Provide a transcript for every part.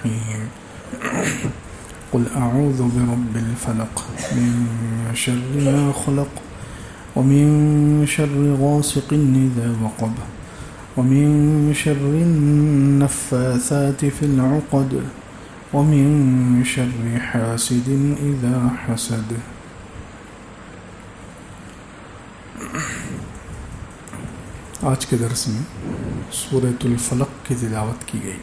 الرحيم قل أعوذ برب الفلق من شر ما خلق ومن شر غاسق إذا وقب ومن شر النفاثات في العقد ومن شر حاسد إذا حسد۔ آج کے درس میں سورۃ الفلق کی تلاوت کی گئی۔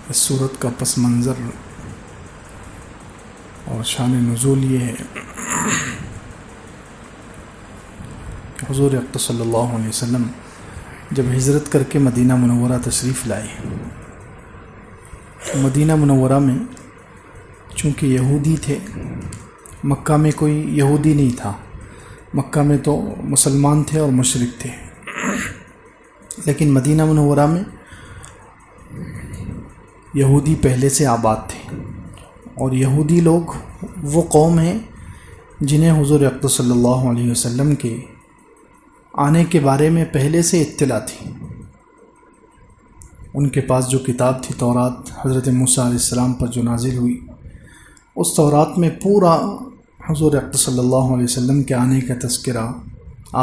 اس سورت کا پس منظر اور شان نزول یہ ہے کہ حضور اقدس صلی اللہ علیہ وسلم جب ہجرت کر کے مدینہ منورہ تشریف لائے، مدینہ منورہ میں چونکہ یہودی تھے، مکہ میں کوئی یہودی نہیں تھا، مکہ میں تو مسلمان تھے اور مشرک تھے، لیکن مدینہ منورہ میں یہودی پہلے سے آباد تھے، اور یہودی لوگ وہ قوم ہیں جنہیں حضور اقدس صلی اللہ علیہ وسلم کے آنے کے بارے میں پہلے سے اطلاع تھی۔ ان کے پاس جو کتاب تھی تورات، حضرت موسیٰ علیہ السلام پر جو نازل ہوئی، اس تورات میں پورا حضور اقدس صلی اللہ علیہ وسلم کے آنے کا تذکرہ،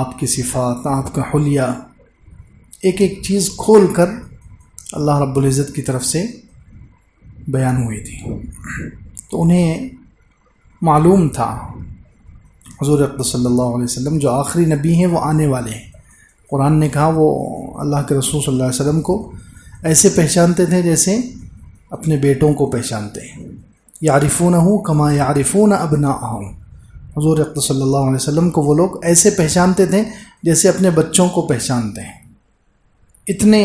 آپ کی صفات، آپ کا حلیہ، ایک ایک چیز کھول کر اللہ رب العزت کی طرف سے بیان ہوئی تھی۔ تو انہیں معلوم تھا حضور اقدس صلی اللہ علیہ وسلم جو آخری نبی ہیں وہ آنے والے ہیں۔ قرآن نے کہا وہ اللہ کے رسول صلی اللہ علیہ وسلم کو ایسے پہچانتے تھے جیسے اپنے بیٹوں کو پہچانتے ہیں، یعرفونہ کما یعرفون ابناءہم۔ حضور اقدس صلی اللہ علیہ وسلم کو وہ لوگ ایسے پہچانتے تھے جیسے اپنے بچوں کو پہچانتے ہیں، اتنے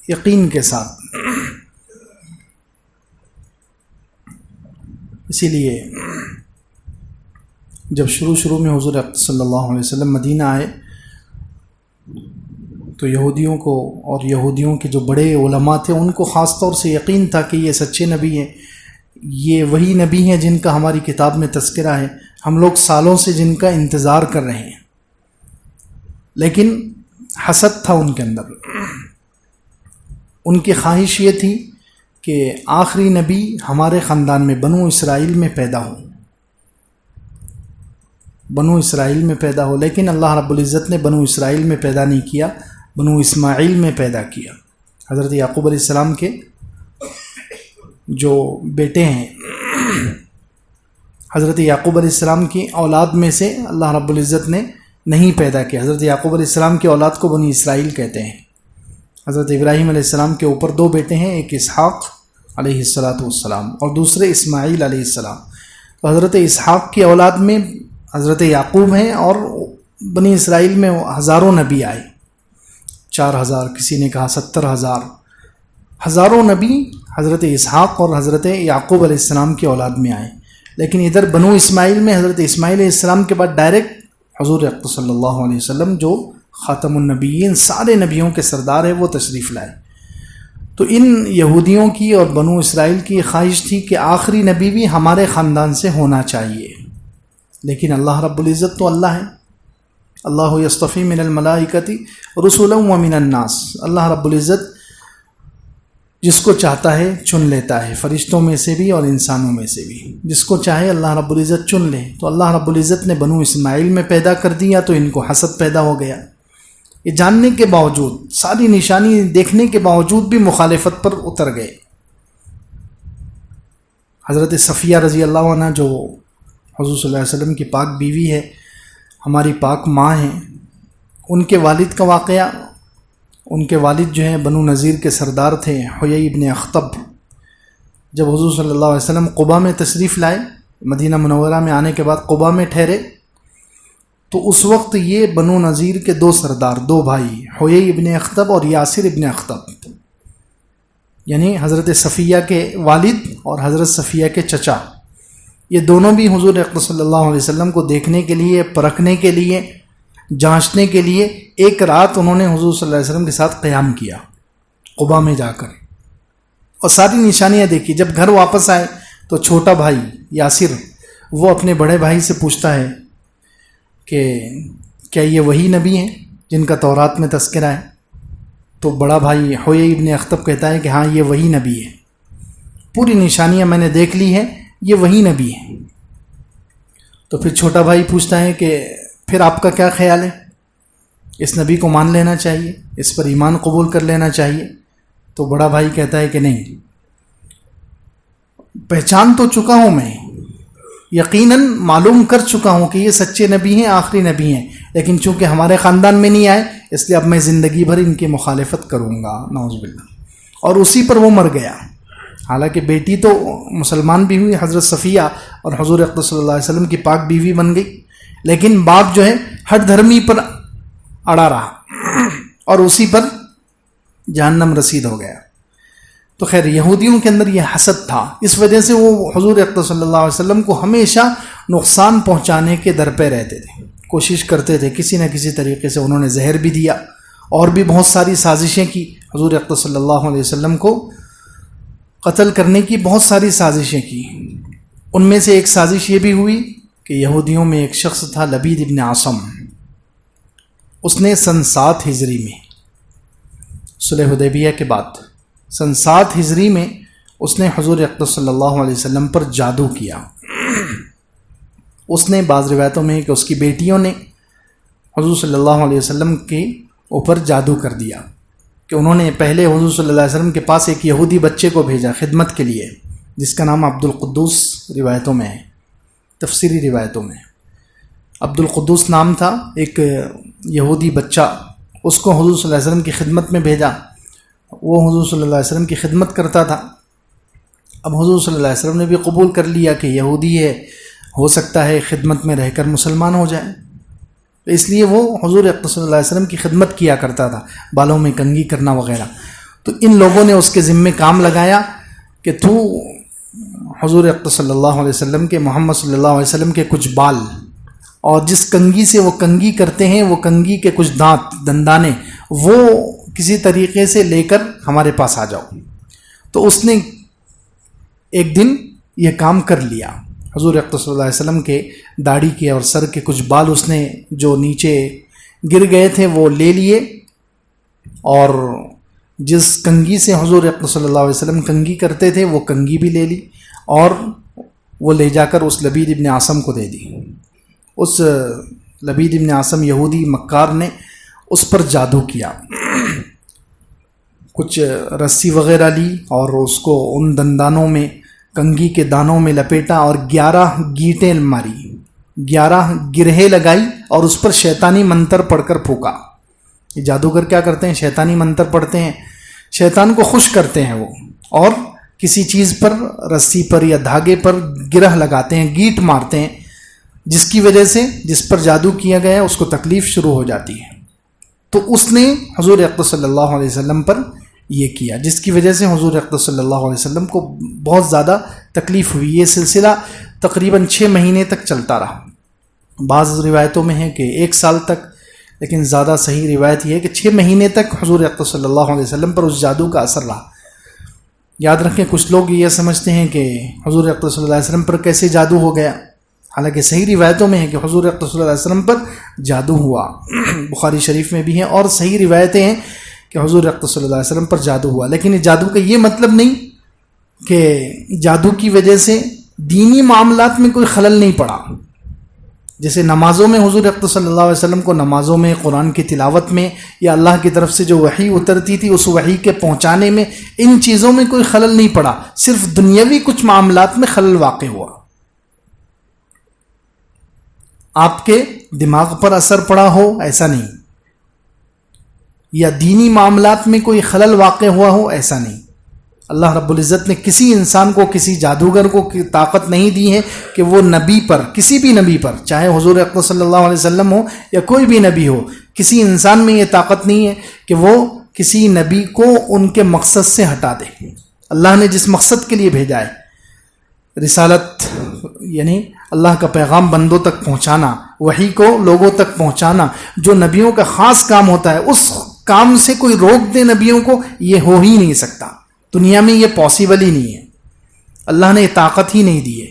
یقین کے ساتھ۔ اسی لیے جب شروع میں حضور اقدس صلی اللہ علیہ وسلم مدینہ آئے تو یہودیوں کو اور یہودیوں کے جو بڑے علماء تھے ان کو خاص طور سے یقین تھا کہ یہ سچے نبی ہیں، یہ وہی نبی ہیں جن کا ہماری کتاب میں تذکرہ ہے، ہم لوگ سالوں سے جن کا انتظار کر رہے ہیں۔ لیکن حسد تھا ان کے اندر، ان کی خواہش یہ تھی کہ آخری نبی ہمارے خاندان میں بنو اسرائیل میں پیدا ہو، بنو اسرائیل میں پیدا ہو، لیکن اللہ رب العزت نے بنو اسرائیل میں پیدا نہیں کیا، بنو اسماعیل میں پیدا کیا۔ حضرت یعقوب علیہ السلام کے جو بیٹے ہیں، حضرت یعقوب علیہ السلام کی اولاد میں سے اللہ رب العزت نے نہیں پیدا کیا۔ حضرت یعقوب علیہ السلام کی اولاد کو بنی اسرائیل کہتے ہیں۔ حضرت ابراہیم علیہ السلام کے اوپر دو بیٹے ہیں، ایک اسحاق علیہ السلام اور دوسرے اسماعیل علیہ السلام۔ تو حضرت اسحاق کی اولاد میں حضرت یعقوب ہیں، اور بنی اسرائیل میں ہزاروں نبی آئے، 4000، کسی نے کہا 70,000، ہزاروں نبی حضرت اسحاق اور حضرت یعقوب علیہ السلام کی اولاد میں آئے۔ لیکن ادھر بنو اسماعیل میں حضرت اسماعیل علیہ السلام کے بعد ڈائریکٹ حضور اقدس صلی اللہ علیہ وسلم جو خاتم النبیین، سارے نبیوں کے سردار ہیں، وہ تشریف لائے۔ تو ان یہودیوں کی اور بنو اسرائیل کی خواہش تھی کہ آخری نبی بھی ہمارے خاندان سے ہونا چاہیے، لیکن اللہ رب العزت تو اللہ ہے، اللہ یصطفی من الملائکۃ رسلا ومن الناس۔ اللہ رب العزت جس کو چاہتا ہے چن لیتا ہے، فرشتوں میں سے بھی اور انسانوں میں سے بھی، جس کو چاہے اللہ رب العزت چن لے۔ تو اللہ رب العزت نے بنو اسماعیل میں پیدا کر دیا تو ان کو حسد پیدا ہو گیا۔ یہ جاننے کے باوجود، ساری نشانی دیکھنے کے باوجود بھی مخالفت پر اتر گئے۔ حضرت صفیہ رضی اللہ عنہ جو حضور صلی اللہ علیہ وسلم کی پاک بیوی ہے، ہماری پاک ماں ہیں، ان کے والد کا واقعہ، ان کے والد جو ہیں بنو نذیر کے سردار تھے، حیی ابن اخطب۔ جب حضور صلی اللہ علیہ وسلم قباء میں تشریف لائے، مدینہ منورہ میں آنے کے بعد قباء میں ٹھہرے، تو اس وقت یہ بنو نذیر کے دو سردار، دو بھائی، حیی ابن اخطب اور یاسر ابن اخطب، یعنی حضرت صفیہ کے والد اور حضرت صفیہ کے چچا، یہ دونوں بھی حضور اقدس صلی اللہ علیہ وسلم کو دیکھنے کے لیے، پرکھنے کے لیے، جانچنے کے لیے ایک رات انہوں نے حضور صلی اللہ علیہ وسلم کے ساتھ قیام کیا قباء میں جا کر، اور ساری نشانیاں دیکھی۔ جب گھر واپس آئے تو چھوٹا بھائی یاسر وہ اپنے بڑے بھائی سے پوچھتا ہے کہ کیا یہ وہی نبی ہیں جن کا تورات میں تذکرہ ہے؟ تو بڑا بھائی حویی ابن اخطب کہتا ہے کہ ہاں یہ وہی نبی ہے، پوری نشانیاں میں نے دیکھ لی ہیں، یہ وہی نبی ہے۔ تو پھر چھوٹا بھائی پوچھتا ہے کہ پھر آپ کا کیا خیال ہے، اس نبی کو مان لینا چاہیے، اس پر ایمان قبول کر لینا چاہیے؟ تو بڑا بھائی کہتا ہے کہ نہیں، پہچان تو چکا ہوں میں، یقیناً معلوم کر چکا ہوں کہ یہ سچے نبی ہیں، آخری نبی ہیں، لیکن چونکہ ہمارے خاندان میں نہیں آئے اس لیے اب میں زندگی بھر ان کی مخالفت کروں گا، نعوذ باللہ۔ اور اسی پر وہ مر گیا۔ حالانکہ بیٹی تو مسلمان بھی ہوئی، حضرت صفیہ، اور حضور اقدس صلی اللہ علیہ وسلم کی پاک بیوی بن گئی، لیکن باپ جو ہے ہر دھرمی پر اڑا رہا اور اسی پر جہنم رسید ہو گیا۔ تو خیر یہودیوں کے اندر یہ حسد تھا، اس وجہ سے وہ حضور اقدس صلی اللہ علیہ وسلم کو ہمیشہ نقصان پہنچانے کے در پہ رہتے تھے، کوشش کرتے تھے کسی نہ کسی طریقے سے۔ انہوں نے زہر بھی دیا اور بھی بہت ساری سازشیں کی، حضور اقدس صلی اللہ علیہ وسلم کو قتل کرنے کی بہت ساری سازشیں کی۔ ان میں سے ایک سازش یہ بھی ہوئی کہ یہودیوں میں ایک شخص تھا لبید ابن عاصم، اس نے سن 7 ہجری میں صلح حدیبیہ کے بعد سن 7 ہجری میں اس نے حضور اقدس صلی اللہ علیہ وسلم پر جادو کیا۔ اس نے بعض روایتوں میں کہ اس کی بیٹیوں نے حضور صلی اللہ علیہ وسلم کے اوپر جادو کر دیا کہ انہوں نے پہلے حضور صلی اللہ علیہ وسلم کے پاس ایک یہودی بچے کو بھیجا خدمت کے لیے، جس کا نام عبد القدوس روایتوں میں ہے، تفسیری روایتوں میں عبد القدوس نام تھا، ایک یہودی بچہ، اس کو حضور صلی اللہ علیہ وسلم کی خدمت میں بھیجا۔ وہ حضور صلی اللہ علیہ وسلم کی خدمت کرتا تھا۔ اب حضور صلی اللہ علیہ وسلم نے بھی قبول کر لیا کہ یہودی ہے، ہو سکتا ہے خدمت میں رہ کر مسلمان ہو جائے، تو اس لیے وہ حضور اقدس صلی اللہ علیہ وسلم کی خدمت کیا کرتا تھا، بالوں میں کنگھی کرنا وغیرہ۔ تو ان لوگوں نے اس کے ذمے کام لگایا کہ تو حضور اقدس صلی اللہ علیہ وسلم کے، محمد صلی اللہ علیہ وسلم کے کچھ بال، اور جس کنگھی سے وہ کنگھی کرتے ہیں وہ کنگھی کے کچھ دندانے، وہ کسی طریقے سے لے کر ہمارے پاس آ جاؤ۔ تو اس نے ایک دن یہ کام کر لیا، حضور اقدس صلی اللہ علیہ وسلم کے داڑھی کے اور سر کے کچھ بال اس نے جو نیچے گر گئے تھے وہ لے لیے، اور جس کنگھی سے حضور اقدس صلی اللہ علیہ وسلم کنگھی کرتے تھے وہ کنگھی بھی لے لی، اور وہ لے جا کر اس لبید ابن عاصم کو دے دی۔ اس لبید ابن عاصم یہودی مکار نے اس پر جادو کیا، کچھ رسی وغیرہ لی اور اس کو ان دندانوں میں، کنگھی کے دانوں میں لپیٹا، اور 11 گیٹیں ماری، 11 گرہیں لگائی، اور اس پر شیطانی منتر پڑھ کر پھونکا۔ یہ جادوگر کیا کرتے ہیں؟ شیطانی منتر پڑھتے ہیں، شیطان کو خوش کرتے ہیں وہ، اور کسی چیز پر، رسی پر یا دھاگے پر گرہ لگاتے ہیں، گیٹ مارتے ہیں، جس کی وجہ سے جس پر جادو کیا گیا ہے اس کو تکلیف شروع ہو جاتی ہے۔ تو اس نے حضور اقدس صلی اللہ علیہ وسلم پر یہ کیا، جس کی وجہ سے حضور اقدس صلی اللہ علیہ وسلم کو بہت زیادہ تکلیف ہوئی۔ یہ سلسلہ تقریباً 6 مہینے تک چلتا رہا، بعض روایتوں میں ہے کہ 1 سال تک، لیکن زیادہ صحیح روایت یہ ہے کہ 6 مہینے تک حضور اقدس صلی اللہ علیہ وسلم پر اس جادو کا اثر رہا۔ یاد رکھیں کچھ لوگ یہ سمجھتے ہیں کہ حضور اقدس صلی اللہ علیہ وسلم پر کیسے جادو ہو گیا، حالانکہ صحیح روایتوں میں ہے کہ حضور اقدس صلی اللہ علیہ وسلم پر جادو ہوا، بخاری شریف میں بھی ہیں، اور صحیح روایتیں ہیں کہ حضور اقدس صلی اللہ علیہ وسلم پر جادو ہوا۔ لیکن جادو کا یہ مطلب نہیں کہ جادو کی وجہ سے دینی معاملات میں کوئی خلل نہیں پڑا۔ جیسے نمازوں میں حضور اقدس صلی اللہ علیہ وسلم کو نمازوں میں، قرآن کی تلاوت میں، یا اللہ کی طرف سے جو وحی اترتی تھی اس وحی کے پہنچانے میں، ان چیزوں میں کوئی خلل نہیں پڑا، صرف دنیاوی کچھ معاملات میں خلل واقع ہوا۔ آپ کے دماغ پر اثر پڑا ہو ایسا نہیں، یا دینی معاملات میں کوئی خلل واقع ہوا ہو ایسا نہیں۔ اللہ رب العزت نے کسی انسان کو، کسی جادوگر کو طاقت نہیں دی ہے کہ وہ نبی پر، کسی بھی نبی پر، چاہے حضور اقدس صلی اللہ علیہ وسلم ہو یا کوئی بھی نبی ہو، کسی انسان میں یہ طاقت نہیں ہے کہ وہ کسی نبی کو ان کے مقصد سے ہٹا دے۔ اللہ نے جس مقصد کے لیے بھیجا ہے، رسالت یعنی اللہ کا پیغام بندوں تک پہنچانا، وحی کو لوگوں تک پہنچانا، جو نبیوں کا خاص کام ہوتا ہے، اس کام سے کوئی روک دے نبیوں کو، یہ ہو ہی نہیں سکتا، دنیا میں یہ پاسبل ہی نہیں ہے، اللہ نے طاقت ہی نہیں دی ہے۔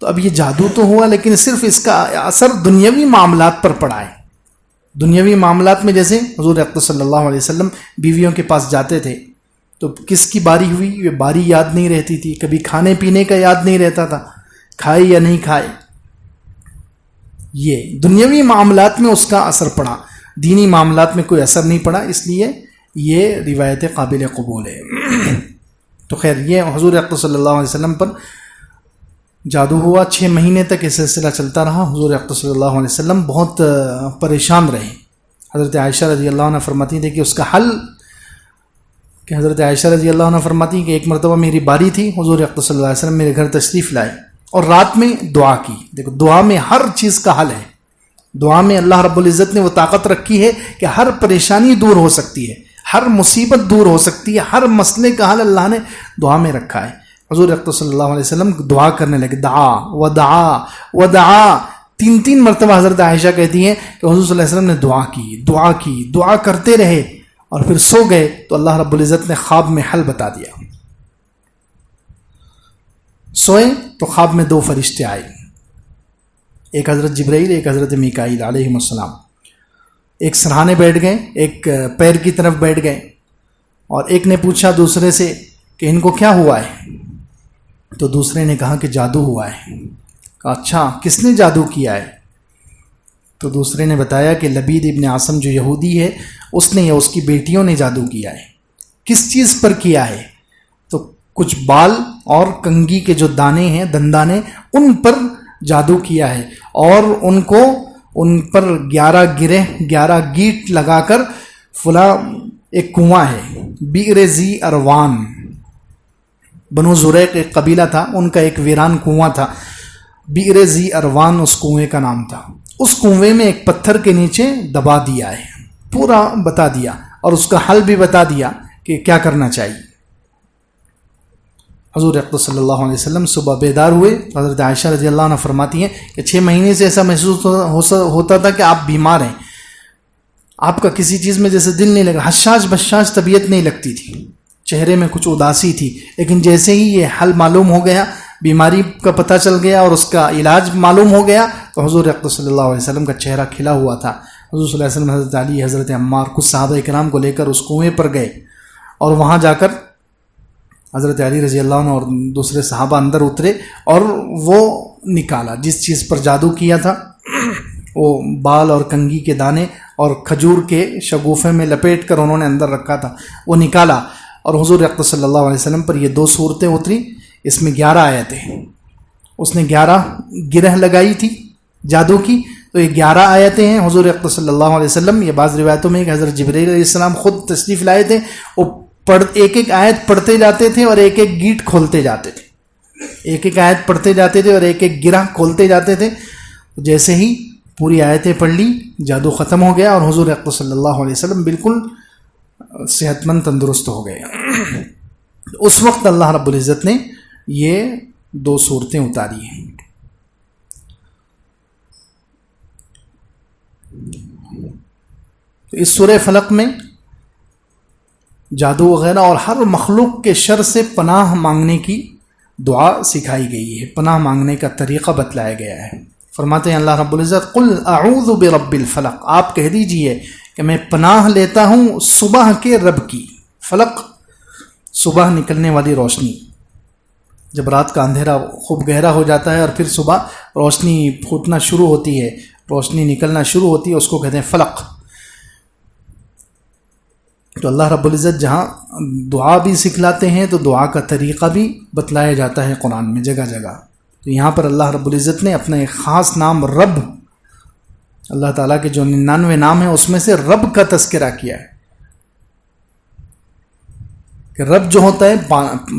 تو اب یہ جادو تو ہوا، لیکن صرف اس کا اثر دنیاوی معاملات پر پڑا ہے، دنیاوی معاملات میں جیسے حضور اقدس صلی اللہ علیہ وسلم بیویوں کے پاس جاتے تھے تو کس کی باری ہوئی یہ باری یاد نہیں رہتی تھی، کبھی کھانے پینے کا یاد نہیں رہتا تھا، کھائے یا نہیں کھائے. یہ دنیاوی معاملات میں اس کا اثر پڑا، دینی معاملات میں کوئی اثر نہیں پڑا، اس لیے یہ روایت قابل قبول ہے. تو خیر یہ حضور اقدس صلی اللہ علیہ وسلم پر جادو ہوا، 6 مہینے تک یہ سلسلہ چلتا رہا. حضور اقدس صلی اللہ علیہ وسلم بہت پریشان رہے. حضرت عائشہ رضی اللہ عنہ فرماتی تھی کہ اس کا حل کہ حضرت عائشہ رضی اللہ عنہ فرماتی کہ ایک مرتبہ میری باری تھی، حضور اقدس صلی اللہ علیہ وسلم میرے گھر تشریف لائے اور رات میں دعا کی. دیکھو دعا میں ہر چیز کا حل ہے، دعا میں اللہ رب العزت نے وہ طاقت رکھی ہے کہ ہر پریشانی دور ہو سکتی ہے، ہر مصیبت دور ہو سکتی ہے، ہر مسئلے کا حل اللہ نے دعا میں رکھا ہے. حضور اقدس صلی اللہ علیہ وسلم دعا کرنے لگے، دعا و دعا و دعا، 3 مرتبہ حضرت عائشہ کہتی ہیں کہ حضور صلی اللہ علیہ وسلم نے دعا کی، دعا کی، دعا کرتے رہے اور پھر سو گئے تو اللہ رب العزت نے خواب میں حل بتا دیا. سوئے تو خواب میں 2 فرشتے آئے، ایک حضرت جبرائیل ایک حضرت میکائیل علیہ السلام. ایک سرہانے بیٹھ گئے، ایک پیر کی طرف بیٹھ گئے، اور ایک نے پوچھا دوسرے سے کہ ان کو کیا ہوا ہے؟ تو دوسرے نے کہا کہ جادو ہوا ہے. کہا اچھا کس نے جادو کیا ہے؟ تو دوسرے نے بتایا کہ لبید ابن عاصم جو یہودی ہے اس نے یا اس کی بیٹیوں نے جادو کیا ہے. کس چیز پر کیا ہے؟ تو کچھ بال اور کنگھی کے جو دانے ہیں، دندانے، ان پر جادو کیا ہے اور ان پر 11 گرہ 11 گیٹ لگا کر فلاں ایک کنواں ہے بئر ذی اروان، بنو زریق ایک قبیلہ تھا، ان کا ایک ویران کنواں تھا، بئر ذی اروان اس کنویں کا نام تھا. اس کنویں میں ایک پتھر کے نیچے دبا دیا ہے، پورا بتا دیا اور اس کا حل بھی بتا دیا کہ کیا کرنا چاہیے. حضور اقدس صلی اللہ علیہ وسلم صبح بیدار ہوئے. حضرت عائشہ رضی اللہ عنہ فرماتی ہیں کہ 6 مہینے سے ایسا محسوس ہوتا تھا کہ آپ بیمار ہیں، آپ کا کسی چیز میں جیسے دل نہیں لگ رہا، حشاش بشاش طبیعت نہیں لگتی تھی، چہرے میں کچھ اداسی تھی. لیکن جیسے ہی یہ حل معلوم ہو گیا، بیماری کا پتہ چل گیا اور اس کا علاج معلوم ہو گیا تو حضور اقدس صلی اللہ علیہ وسلم کا چہرہ کھلا ہوا تھا. حضور صلی اللہ علیہ وسلم حضرت علی، حضرت عمار، کچھ صحابہ کرام کو لے کر اس کنویں پر گئے اور وہاں جا کر حضرت علی رضی اللہ عنہ اور دوسرے صحابہ اندر اترے اور وہ نکالا جس چیز پر جادو کیا تھا، وہ بال اور کنگھی کے دانے اور کھجور کے شگوفے میں لپیٹ کر انہوں نے اندر رکھا تھا، وہ نکالا اور حضور اقدس صلی اللہ علیہ وسلم پر یہ 2 صورتیں اتری. اس میں 11 آیتیں، اس نے 11 گرہ لگائی تھی جادو کی، تو یہ 11 آیتیں ہیں. حضور اقدس صلی اللہ علیہ وسلم، یہ بعض روایتوں میں کہ حضرت جبرائیل علیہ السلام خود تشریف لائے تھے، وہ ایک آیت پڑھتے جاتے تھے اور ایک گیٹ کھولتے جاتے تھے، ایک آیت پڑھتے جاتے تھے اور ایک گرہ کھولتے جاتے تھے. جیسے ہی پوری آیتیں پڑھ لی جادو ختم ہو گیا اور حضور اقدس صلی اللہ علیہ وسلم بالکل صحت مند تندرست ہو گئے. اس وقت اللہ رب العزت نے یہ 2 صورتیں اتاری ہیں. تو اس سورہ فلق میں جادو وغیرہ اور ہر مخلوق کے شر سے پناہ مانگنے کی دعا سکھائی گئی ہے، پناہ مانگنے کا طریقہ بتلایا گیا ہے. فرماتے ہیں اللہ رب العزت قل اعوذ برب الفلق، آپ کہہ دیجئے کہ میں پناہ لیتا ہوں صبح کے رب کی. فلق صبح نکلنے والی روشنی، جب رات کا اندھیرا خوب گہرا ہو جاتا ہے اور پھر صبح روشنی پھوٹنا شروع ہوتی ہے، روشنی نکلنا شروع ہوتی ہے، اس کو کہتے ہیں فلق. تو اللہ رب العزت جہاں دعا بھی سکھلاتے ہیں تو دعا کا طریقہ بھی بتلایا جاتا ہے قرآن میں جگہ جگہ. تو یہاں پر اللہ رب العزت نے اپنا ایک خاص نام رب، اللہ تعالیٰ کے جو 99 نام ہیں اس میں سے رب کا تذکرہ کیا ہے کہ رب جو ہوتا ہے،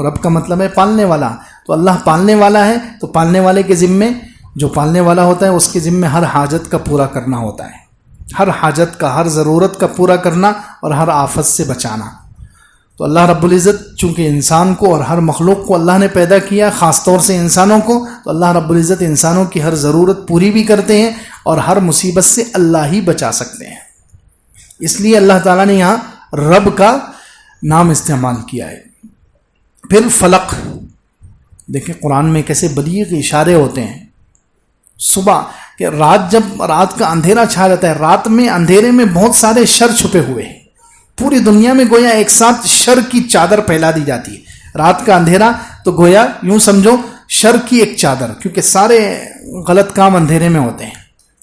رب کا مطلب ہے پالنے والا. تو اللہ پالنے والا ہے، تو پالنے والے کے ذمے، جو پالنے والا ہوتا ہے اس کے ذمے ہر حاجت کا پورا کرنا ہوتا ہے، ہر حاجت کا، ہر ضرورت کا پورا کرنا اور ہر آفت سے بچانا. تو اللہ رب العزت چونکہ انسان کو اور ہر مخلوق کو اللہ نے پیدا کیا، خاص طور سے انسانوں کو، تو اللہ رب العزت انسانوں کی ہر ضرورت پوری بھی کرتے ہیں اور ہر مصیبت سے اللہ ہی بچا سکتے ہیں. اس لیے اللہ تعالیٰ نے یہاں رب کا نام استعمال کیا ہے. پھر فلق، دیکھیں قرآن میں کیسے بلیغ اشارے ہوتے ہیں. صبح کہ رات کا اندھیرا چھا جاتا ہے، رات میں اندھیرے میں بہت سارے شر چھپے ہوئے ہیں، پوری دنیا میں گویا ایک ساتھ شر کی چادر پھیلا دی جاتی ہے۔ رات کا اندھیرا تو گویا یوں سمجھو شر کی ایک چادر، کیونکہ سارے غلط کام اندھیرے میں ہوتے ہیں،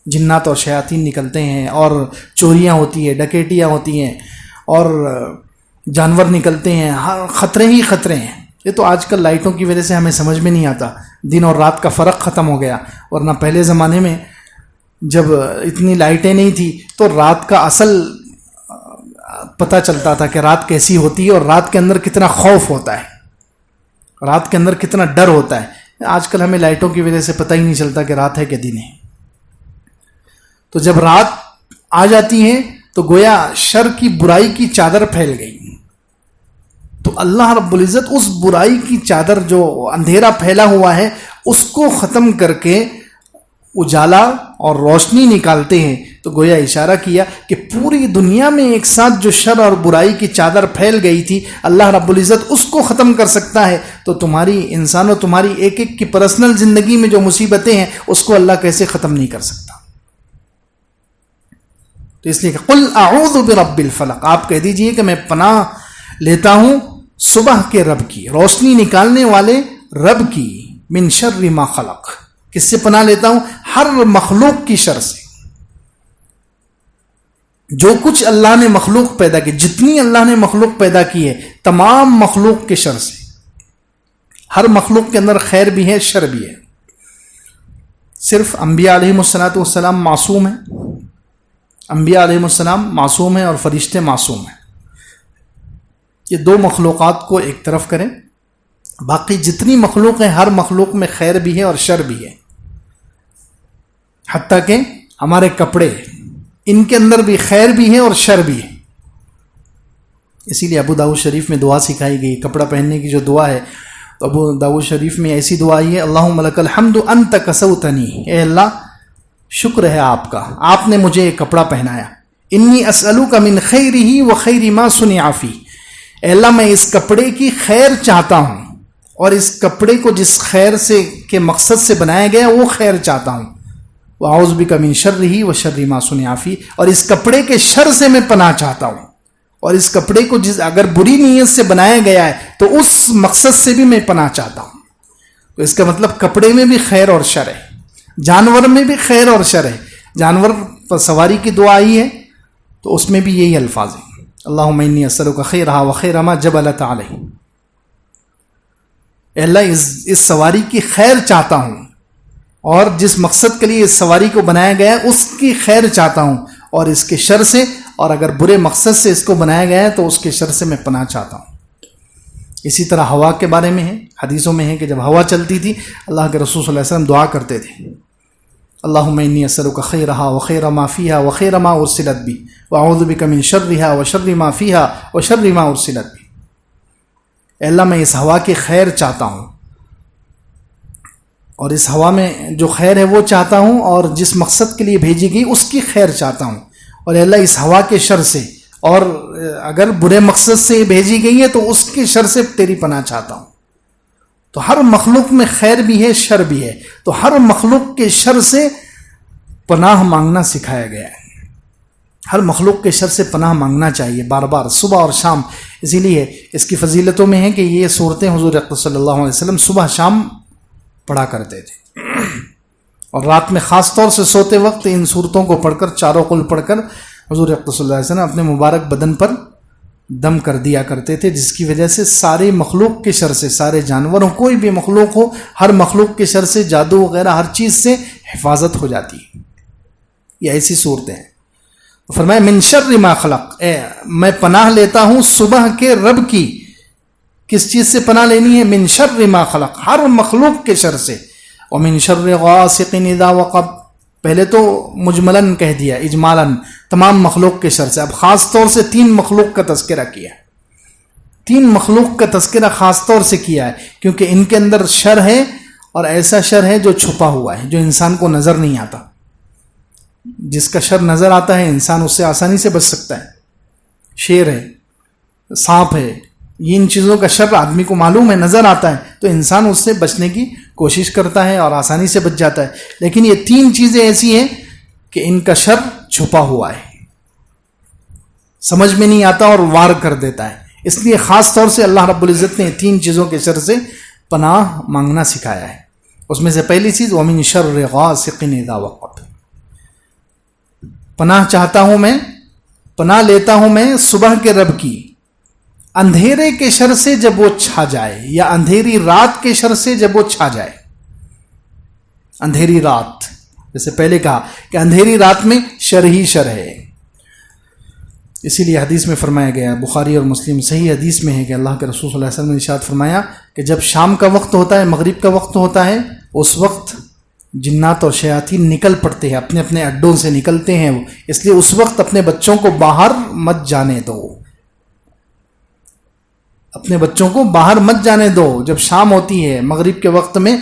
جنات اور شیاطین نکلتے ہیں، اور چوریاں ہوتی ہیں، ڈکیتیاں ہوتی ہیں، اور جانور نکلتے ہیں، ہر خطرے ہی خطرے ہیں۔ یہ تو آج کل لائٹوں کی وجہ سے ہمیں سمجھ میں نہیں آتا، دن اور رات کا فرق ختم ہو گیا، ورنہ پہلے زمانے میں جب اتنی لائٹیں نہیں تھی تو رات کا اصل پتہ چلتا تھا کہ رات کیسی ہوتی ہے اور رات کے اندر کتنا خوف ہوتا ہے، رات کے اندر کتنا ڈر ہوتا ہے۔ آج کل ہمیں لائٹوں کی وجہ سے پتہ ہی نہیں چلتا کہ رات ہے کہ دن ہے۔ تو جب رات آ جاتی ہے تو گویا شر کی برائی کی چادر پھیل گئی، تو اللہ رب العزت اس برائی کی چادر جو اندھیرا پھیلا ہوا ہے اس کو ختم کر کے اجالا اور روشنی نکالتے ہیں۔ تو گویا اشارہ کیا کہ پوری دنیا میں ایک ساتھ جو شر اور برائی کی چادر پھیل گئی تھی اللہ رب العزت اس کو ختم کر سکتا ہے، تو تمہاری انسانوں تمہاری ایک ایک کی پرسنل زندگی میں جو مصیبتیں ہیں اس کو اللہ کیسے ختم نہیں کر سکتا؟ تو اس لیے کہ قل اعوذ برب الفلق، آپ کہہ دیجئے کہ میں پناہ لیتا ہوں صبح کے رب کی، روشنی نکالنے والے رب کی، من شر ما خلق، کس سے پناہ لیتا ہوں؟ ہر مخلوق کی شر سے۔ جو کچھ اللہ نے مخلوق پیدا کی، جتنی اللہ نے مخلوق پیدا کی ہے، تمام مخلوق کے شر سے۔ ہر مخلوق کے اندر خیر بھی ہے، شر بھی ہے۔ صرف انبیاء علیہم السلام معصوم ہیں، انبیاء علیہم السلام معصوم ہیں اور فرشتے معصوم ہیں۔ یہ دو مخلوقات کو ایک طرف کریں، باقی جتنی مخلوق ہیں ہر مخلوق میں خیر بھی ہے اور شر بھی ہے، حتیٰ کہ ہمارے کپڑے، ان کے اندر بھی خیر بھی ہے اور شر بھی ہے۔ اسی لیے ابو داؤد شریف میں دعا سکھائی گئی، کپڑا پہننے کی جو دعا ہے، تو ابو داؤد شریف میں ایسی دعا آئی ہے، اللہم لک الحمد انت کسوتنی، اے اللہ شکر ہے آپ کا، آپ نے مجھے ایک کپڑا پہنایا، انی اسألوک من خیرہ و خیر ما صنع فیہ، اے اللہ میں اس کپڑے کی خیر چاہتا ہوں اور اس کپڑے کو جس خیر سے کے مقصد سے بنایا گیا وہ خیر چاہتا ہوں، وَأَعُوذُ بِكَ مِن شَرِّهِ وَشَرِّ مَا صُنِعَ فِيهِ، اور اس کپڑے کے شر سے میں پناہ چاہتا ہوں، اور اس کپڑے کو اگر بری نیت سے بنایا گیا ہے تو اس مقصد سے بھی میں پناہ چاہتا ہوں۔ تو اس کا مطلب کپڑے میں بھی خیر اور شر ہے، جانور میں بھی خیر اور شر ہے۔ جانور پر سواری کی دعا آئی ہے تو اس میں بھی یہی الفاظ ہیں، اللہم انی اسألک خیرہا وخیر ما جبلت علیہ، اے اللہ اس سواری کی خیر چاہتا ہوں اور جس مقصد کے لیے اس سواری کو بنایا گیا ہے اس کی خیر چاہتا ہوں، اور اس کے شر سے، اور اگر برے مقصد سے اس کو بنایا گیا ہے تو اس کے شر سے میں پناہ چاہتا ہوں۔ اسی طرح ہوا کے بارے میں ہے، حدیثوں میں ہے کہ جب ہوا چلتی تھی اللہ کے رسول صلی اللہ علیہ وسلم دعا کرتے تھے، اللہم انی اسألک خیرہا وخیر ما فیہا وخیر ما ارسلت بی واعوذ بک من شرہا وشر ما فیہا وشر ما ارسلت بی، اے اللہ میں اس ہوا کی خیر چاہتا ہوں اور اس ہوا میں جو خیر ہے وہ چاہتا ہوں، اور جس مقصد کے لیے بھیجی گئی اس کی خیر چاہتا ہوں، اور اے اللہ اس ہوا کے شر سے، اور اگر برے مقصد سے بھیجی گئی ہے تو اس کے شر سے تیری پناہ چاہتا ہوں۔ تو ہر مخلوق میں خیر بھی ہے، شر بھی ہے، تو ہر مخلوق کے شر سے پناہ مانگنا سکھایا گیا ہے۔ ہر مخلوق کے شر سے پناہ مانگنا چاہیے بار بار، صبح اور شام۔ اسی لیے اس کی فضیلتوں میں ہے کہ یہ صورتیں حضور اقدس صلی اللہ علیہ وسلم صبح شام پڑھا کرتے تھے، اور رات میں خاص طور سے سوتے وقت ان صورتوں کو پڑھ کر، چاروں قل پڑھ کر حضور اقدس صلی اللہ علیہ وسلم اپنے مبارک بدن پر دم کر دیا کرتے تھے، جس کی وجہ سے سارے مخلوق کے شر سے، سارے جانوروں، کوئی بھی مخلوق ہو، ہر مخلوق کے شر سے، جادو وغیرہ ہر چیز سے حفاظت ہو جاتی ہے۔ یہ ایسی صورتیں ہیں۔ فرمایا من شر ما خلق، میں پناہ لیتا ہوں صبح کے رب کی۔ کس چیز سے پناہ لینی ہے؟ من شر ما خلق، ہر مخلوق کے شر سے، ومن شر غاسق اذا وقب، پہلے تو مجملاً کہہ دیا، اجمالاً تمام مخلوق کے شر سے، اب خاص طور سے 3 مخلوق کا تذکرہ کیا، 3 مخلوق کا تذکرہ خاص طور سے کیا ہے، کیونکہ ان کے اندر شر ہے، اور ایسا شر ہے جو چھپا ہوا ہے، جو انسان کو نظر نہیں آتا۔ جس کا شر نظر آتا ہے انسان اس سے آسانی سے بچ سکتا ہے، شیر ہے، سانپ ہے، یہ ان چیزوں کا شر آدمی کو معلوم ہے، نظر آتا ہے، تو انسان اس سے بچنے کی کوشش کرتا ہے اور آسانی سے بچ جاتا ہے. لیکن یہ 3 چیزیں ایسی ہیں کہ ان کا شر چھپا ہوا ہے، سمجھ میں نہیں آتا اور وار کر دیتا ہے. اس لیے خاص طور سے اللہ رب العزت نے 3 چیزوں کے شر سے پناہ مانگنا سکھایا ہے. اس میں سے پہلی چیز وَمِن شَرِّ غَاسِقٍ اِذَا وَقَبَ، پناہ چاہتا ہوں میں، پناہ لیتا ہوں میں صبح کے رب کی اندھیرے کے شر سے جب وہ چھا جائے، یا اندھیری رات کے شر سے جب وہ چھا جائے. اندھیری رات، جیسے پہلے کہا کہ اندھیری رات میں شر ہی شر ہے. اسی لیے حدیث میں فرمایا گیا، بخاری اور مسلم صحیح حدیث میں ہے کہ اللہ کے رسول صلی اللہ علیہ وسلم نے ارشاد فرمایا کہ جب شام کا وقت ہوتا ہے، مغرب کا وقت ہوتا ہے، اس وقت جنات اور شیاطین نکل پڑتے ہیں، اپنے اپنے اڈوں سے نکلتے ہیں. اس لیے اس وقت اپنے بچوں کو باہر مت جانے دو، اپنے بچوں کو باہر مت جانے دو. جب شام ہوتی ہے، مغرب کے وقت میں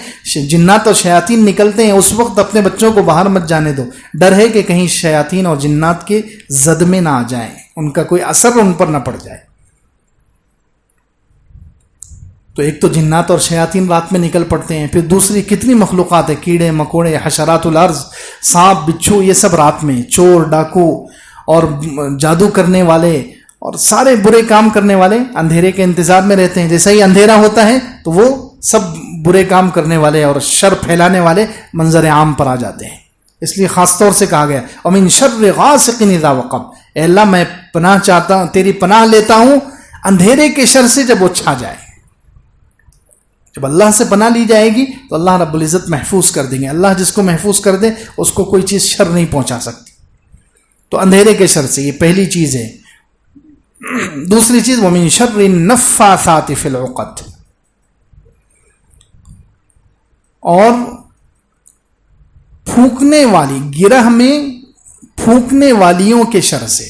جنات اور شیاطین نکلتے ہیں، اس وقت اپنے بچوں کو باہر مت جانے دو. ڈر ہے کہ کہیں شیاطین اور جنات کے زد میں نہ آ جائیں، ان کا کوئی اثر ان پر نہ پڑ جائے. تو ایک تو جنات اور شیاطین رات میں نکل پڑتے ہیں، پھر دوسری کتنی مخلوقات ہیں، کیڑے مکوڑے، حشرات الارض، سانپ بچھو، یہ سب رات میں، چور ڈاکو اور جادو کرنے والے اور سارے برے کام کرنے والے اندھیرے کے انتظار میں رہتے ہیں. جیسا ہی اندھیرا ہوتا ہے تو وہ سب برے کام کرنے والے اور شر پھیلانے والے منظر عام پر آ جاتے ہیں. اس لیے خاص طور سے کہا گیا وَمِن شَرِّ غَاسِقٍ اِذَا وَقَبَ، اے اللہ میں پناہ چاہتا ہوں، تیری پناہ لیتا ہوں اندھیرے کے شر سے جب وہ چھا جائے. جب اللہ سے پناہ لی جائے گی تو اللہ رب العزت محفوظ کر دیں گے. اللہ جس کو محفوظ کر دے اس کو کوئی چیز شر نہیں پہنچا سکتی. تو اندھیرے کے شر سے، یہ پہلی چیز ہے. دوسری چیز وَمِن شَرِّ النَّفَّاثَاتِ فِي الْعُقَدِ، اور پھونکنے والی، گرہ میں پھونکنے والیوں کے شر سے.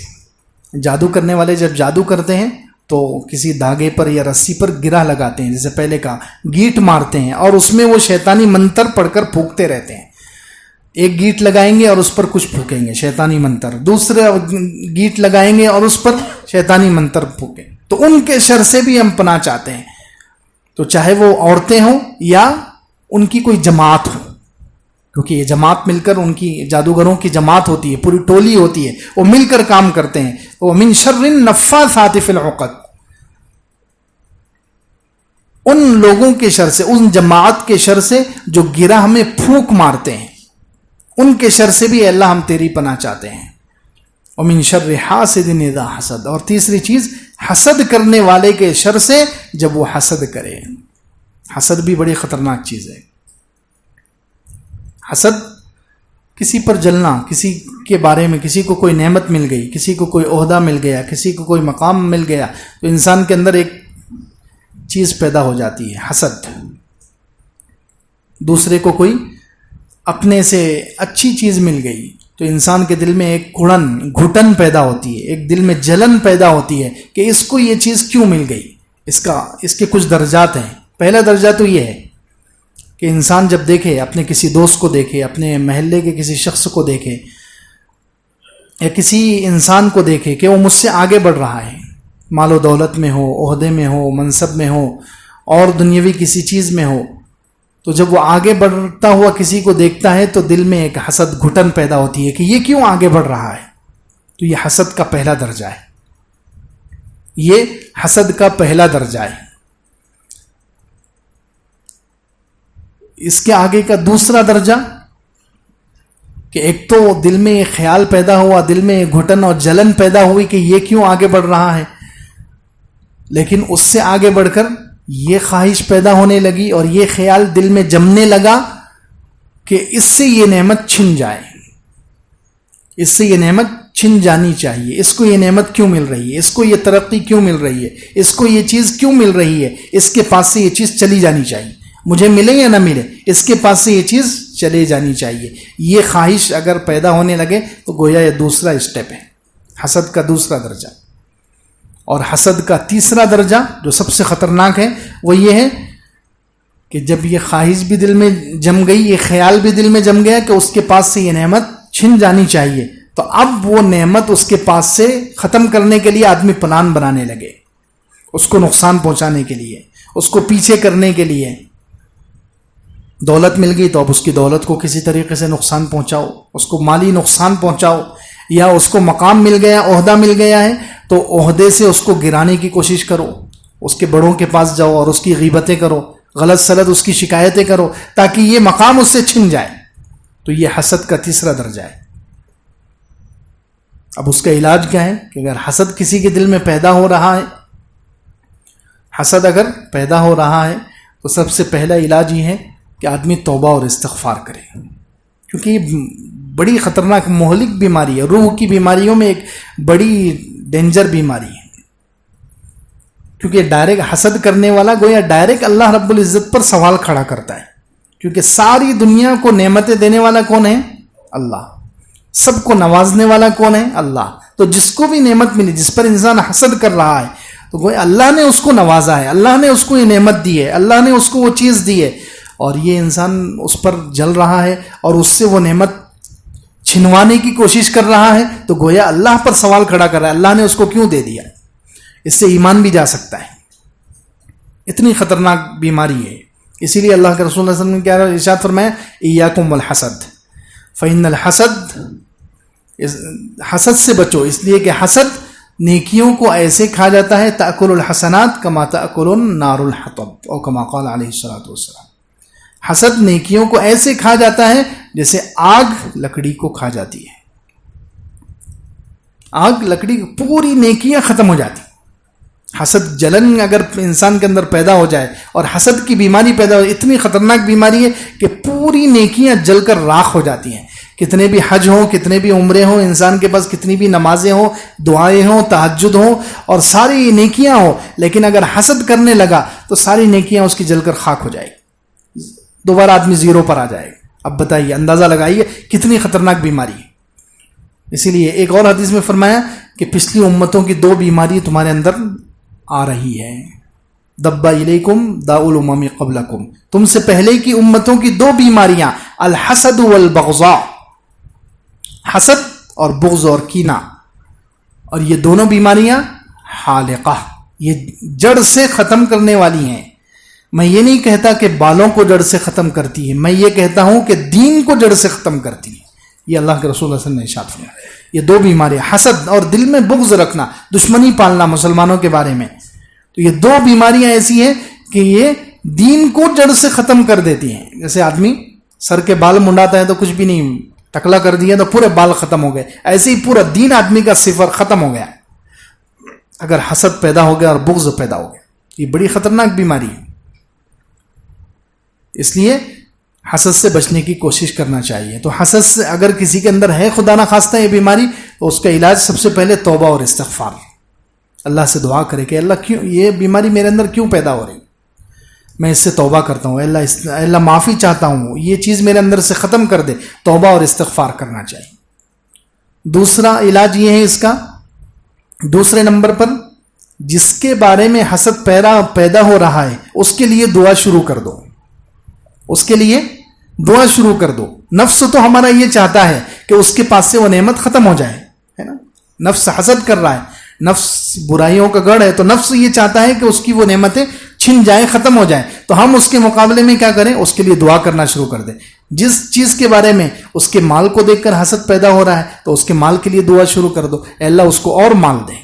جادو کرنے والے جب جادو کرتے ہیں تو کسی دھاگے پر یا رسی پر گرہ لگاتے ہیں، جیسے پہلے کہا گیٹ مارتے ہیں اور اس میں وہ شیطانی منتر پڑھ کر پھونکتے رہتے ہیں. ایک گیٹ لگائیں گے اور اس پر کچھ پھونکیں گے شیطانی منتر، دوسرا گیٹ لگائیں گے اور اس پر شیطانی منتر پھونکیں. تو ان کے شر سے بھی ہم پناہ چاہتے ہیں. تو چاہے وہ عورتیں ہوں یا ان کی کوئی جماعت ہو، کیونکہ یہ جماعت مل کر، ان کی جادوگروں کی جماعت ہوتی ہے، پوری ٹولی ہوتی ہے، وہ مل کر کام کرتے ہیں. وَمِن شَرِّ النَّفَّاثَاتِ فِي الْعُقَدِ، ان لوگوں کے شر سے، ان جماعت کے شر سے جو گرہ میں پھونک مارتے ہیں، ان کے شر سے بھی اللہ ہم تیری پناہ چاہتے ہیں. وَمِن شَرِّ حَاسِدٍ إِذَا حَسَدَ، اور تیسری چیز حسد کرنے والے کے شر سے جب وہ حسد کرے. حسد بھی بڑی خطرناک چیز ہے. حسد کسی پر جلنا، کسی کے بارے میں، کسی کو کوئی نعمت مل گئی، کسی کو کوئی عہدہ مل گیا، کسی کو کوئی مقام مل گیا، تو انسان کے اندر ایک چیز پیدا ہو جاتی ہے، حسد. دوسرے کو کوئی اپنے سے اچھی چیز مل گئی تو انسان کے دل میں ایک گھٹن پیدا ہوتی ہے، ایک دل میں جلن پیدا ہوتی ہے کہ اس کو یہ چیز کیوں مل گئی. اس کے کچھ درجات ہیں. پہلا درجہ تو یہ ہے کہ انسان جب دیکھے، اپنے کسی دوست کو دیکھے، اپنے محلے کے کسی شخص کو دیکھے یا کسی انسان کو دیکھے کہ وہ مجھ سے آگے بڑھ رہا ہے، مال و دولت میں ہو، عہدے میں ہو، منصب میں ہو اور دنیاوی کسی چیز میں ہو، تو جب وہ آگے بڑھتا ہوا کسی کو دیکھتا ہے تو دل میں ایک حسد گھٹن پیدا ہوتی ہے کہ یہ کیوں آگے بڑھ رہا ہے. تو یہ حسد کا پہلا درجہ ہے. یہ حسد کا پہلا درجہ ہے. اس کے آگے کا دوسرا درجہ کہ ایک تو دل میں ایک خیال پیدا ہوا، دل میں ایک گھٹن اور جلن پیدا ہوئی کہ یہ کیوں آگے بڑھ رہا ہے، لیکن اس سے آگے بڑھ کر یہ خواہش پیدا ہونے لگی اور یہ خیال دل میں جمنے لگا کہ اس سے یہ نعمت چھن جائے، اس سے یہ نعمت چھن جانی چاہیے، اس کو یہ نعمت کیوں مل رہی ہے، اس کو یہ ترقی کیوں مل رہی ہے، اس کو یہ چیز کیوں مل رہی ہے، اس کے پاس سے یہ چیز چلی جانی چاہیے، مجھے ملے یا نہ ملے اس کے پاس سے یہ چیز چلے جانی چاہیے. یہ خواہش اگر پیدا ہونے لگے تو گویا یہ دوسرا اسٹیپ ہے، حسد کا دوسرا درجہ. اور حسد کا تیسرا درجہ جو سب سے خطرناک ہے وہ یہ ہے کہ جب یہ خواہش بھی دل میں جم گئی، یہ خیال بھی دل میں جم گیا کہ اس کے پاس سے یہ نعمت چھن جانی چاہیے، تو اب وہ نعمت اس کے پاس سے ختم کرنے کے لیے آدمی پلان بنانے لگے. اس کو نقصان پہنچانے کے لیے، اس کو پیچھے کرنے کے لیے۔ دولت مل گئی تو اب اس کی دولت کو کسی طریقے سے نقصان پہنچاؤ، اس کو مالی نقصان پہنچاؤ، یا اس کو مقام مل گیا، عہدہ مل گیا ہے تو عہدے سے اس کو گرانے کی کوشش کرو، اس کے بڑوں کے پاس جاؤ اور اس کی غیبتیں کرو، غلط سلط اس کی شکایتیں کرو تاکہ یہ مقام اس سے چھن جائے۔ تو یہ حسد کا تیسرا درجہ ہے۔ اب اس کا علاج کیا ہے کہ اگر حسد کسی کے دل میں پیدا ہو رہا ہے، حسد اگر پیدا ہو رہا ہے تو سب سے پہلا علاج یہ ہے کہ آدمی توبہ اور استغفار کرے، کیونکہ یہ بڑی خطرناک مہلک بیماری ہے، روح کی بیماریوں میں ایک بڑی ڈینجر بیماری ہے، کیونکہ ڈائریکٹ حسد کرنے والا گویا ڈائریکٹ اللہ رب العزت پر سوال کھڑا کرتا ہے، کیونکہ ساری دنیا کو نعمتیں دینے والا کون ہے؟ اللہ۔ سب کو نوازنے والا کون ہے؟ اللہ۔ تو جس کو بھی نعمت ملی، جس پر انسان حسد کر رہا ہے، تو گویا اللہ نے اس کو نوازا ہے، اللہ نے اس کو یہ نعمت دی ہے، اللہ نے اس کو وہ چیز دی ہے، اور یہ انسان اس پر جل رہا ہے اور اس سے وہ نعمت چھنوانے کی کوشش کر رہا ہے، تو گویا اللہ پر سوال کھڑا کر رہا ہے، اللہ نے اس کو کیوں دے دیا؟ اس سے ایمان بھی جا سکتا ہے، اتنی خطرناک بیماری ہے۔ اسی لیے اللہ کے رسول صلی اللہ علیہ وسلم نے کیا ارشاد فرمایا، ایاکم والحسد فإن الحسد، حسد سے بچو، اس لیے کہ حسد نیکیوں کو ایسے کھا جاتا ہے، تأکل الحسنات کما تأکل النار الحطب، او کما قال علیہ الصلوۃ والسلام۔ حسد نیکیوں کو ایسے کھا جاتا ہے جیسے آگ لکڑی کو کھا جاتی ہے، آگ لکڑی، پوری نیکیاں ختم ہو جاتی۔ حسد، جلن اگر انسان کے اندر پیدا ہو جائے اور حسد کی بیماری پیدا ہو، اتنی خطرناک بیماری ہے کہ پوری نیکیاں جل کر راکھ ہو جاتی ہیں۔ کتنے بھی حج ہوں، کتنے بھی عمرے ہوں، انسان کے پاس کتنی بھی نمازیں ہوں، دعائیں ہوں، تہجد ہوں اور ساری نیکیاں ہوں، لیکن اگر حسد کرنے لگا تو ساری نیکیاں اس کی جل کر خاک ہو جائے گی، دوبارہ آدمی زیرو پر آ جائے گا۔ اب بتائیے، اندازہ لگائیے کتنی خطرناک بیماری ہے۔ اسی لیے ایک اور حدیث میں فرمایا کہ پچھلی امتوں کی 2 بیماری تمہارے اندر آ رہی ہے، دبا الیکم داء الامم قبلکم، تم سے پہلے کی امتوں کی 2 بیماریاں، الحسد والبغضاء، حسد اور بغض اور کینہ، اور یہ دونوں بیماریاں حالقہ، یہ جڑ سے ختم کرنے والی ہیں۔ میں یہ نہیں کہتا کہ بالوں کو جڑ سے ختم کرتی ہے، میں یہ کہتا ہوں کہ دین کو جڑ سے ختم کرتی ہے۔ یہ اللہ کے رسول صلی اللہ علیہ وسلم نے ارشاد فرمایا۔ یہ 2 بیماریاں، حسد اور دل میں بغض رکھنا، دشمنی پالنا مسلمانوں کے بارے میں، تو یہ 2 بیماریاں ایسی ہیں کہ یہ دین کو جڑ سے ختم کر دیتی ہیں۔ جیسے آدمی سر کے بال منڈاتا ہے تو کچھ بھی نہیں، ٹکلا کر دیا تو پورے بال ختم ہو گئے، ایسے ہی پورا دین آدمی کا صفر ختم ہو گیا اگر حسد پیدا ہو گیا اور بغض پیدا ہو گیا۔ یہ بڑی خطرناک بیماری ہے، اس لیے حسد سے بچنے کی کوشش کرنا چاہیے۔ تو حسد سے اگر کسی کے اندر ہے خدا نہ خواستہ یہ بیماری، تو اس کا علاج سب سے پہلے توبہ اور استغفار، اللہ سے دعا کرے کہ اللہ کیوں یہ بیماری میرے اندر کیوں پیدا ہو رہی، میں اس سے توبہ کرتا ہوں، اللہ معافی چاہتا ہوں، یہ چیز میرے اندر سے ختم کر دے، توبہ اور استغفار کرنا چاہیے۔ دوسرا علاج یہ ہے اس کا، دوسرے نمبر پر جس کے بارے میں حسد پیدا ہو رہا ہے اس کے لیے دعا شروع کر دو، اس کے لیے دعا شروع کر دو۔ نفس تو ہمارا یہ چاہتا ہے کہ اس کے پاس سے وہ نعمت ختم ہو جائے، ہے نا، نفس حسد کر رہا ہے، نفس برائیوں کا گڑھ ہے، تو نفس یہ چاہتا ہے کہ اس کی وہ نعمتیں چھن جائیں، ختم ہو جائیں، تو ہم اس کے مقابلے میں کیا کریں، اس کے لیے دعا کرنا شروع کر دیں۔ جس چیز کے بارے میں اس کے مال کو دیکھ کر حسد پیدا ہو رہا ہے تو اس کے مال کے لیے دعا شروع کر دو، اے اللہ اس کو اور مال دے۔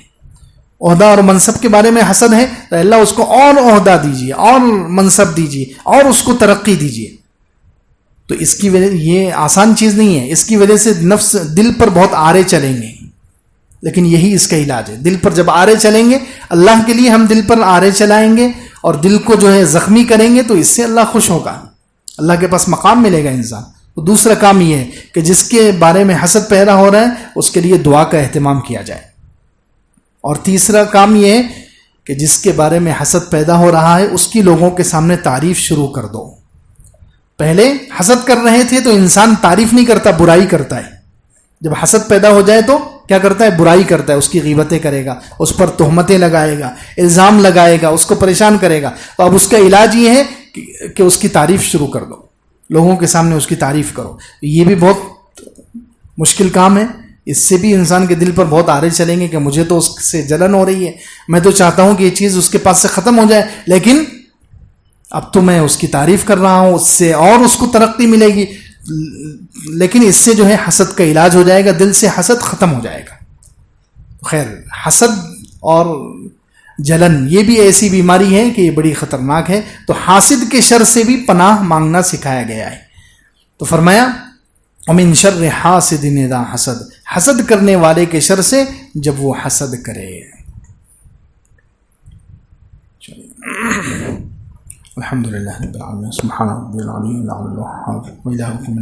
عہدہ اور منصب کے بارے میں حسد ہے تو اللہ اس کو اور عہدہ دیجیے، اور منصب دیجیے، اور اس کو ترقی دیجیے۔ تو اس کی وجہ، یہ آسان چیز نہیں ہے، اس کی وجہ سے نفس دل پر بہت آرے چلیں گے، لیکن یہی اس کا علاج ہے۔ دل پر جب آرے چلیں گے، اللہ کے لیے ہم دل پر آرے چلائیں گے اور دل کو جو ہے زخمی کریں گے، تو اس سے اللہ خوش ہوگا، اللہ کے پاس مقام ملے گا انسان۔ تو دوسرا کام یہ ہے کہ جس کے بارے میں حسد پیدا ہو رہا ہے اس کے لیے دعا کا اہتمام کیا جائے، اور تیسرا کام یہ ہے کہ جس کے بارے میں حسد پیدا ہو رہا ہے اس کی لوگوں کے سامنے تعریف شروع کر دو۔ پہلے حسد کر رہے تھے تو انسان تعریف نہیں کرتا، برائی کرتا ہے۔ جب حسد پیدا ہو جائے تو کیا کرتا ہے، برائی کرتا ہے، اس کی غیبتیں کرے گا، اس پر تہمتیں لگائے گا، الزام لگائے گا، اس کو پریشان کرے گا۔ تو اب اس کا علاج یہ ہے کہ اس کی تعریف شروع کر دو، لوگوں کے سامنے اس کی تعریف کرو۔ یہ بھی بہت مشکل کام ہے، اس سے بھی انسان کے دل پر بہت آرے چلیں گے کہ مجھے تو اس سے جلن ہو رہی ہے، میں تو چاہتا ہوں کہ یہ چیز اس کے پاس سے ختم ہو جائے، لیکن اب تو میں اس کی تعریف کر رہا ہوں، اس سے اور اس کو ترقی ملے گی، لیکن اس سے جو ہے حسد کا علاج ہو جائے گا، دل سے حسد ختم ہو جائے گا۔ خیر، حسد اور جلن یہ بھی ایسی بیماری ہے کہ یہ بڑی خطرناک ہے، تو حاسد کے شر سے بھی پناہ مانگنا سکھایا گیا ہے۔ تو فرمایا وَمِن شَرِّ حَاسِدٍ إِذَا حَسَدَ، حسد کرنے والے کے شر سے جب وہ حسد کرے۔ الحمدللہ رب العالمین، سبحان ربی العلی العلی الوہاب، وإلہکم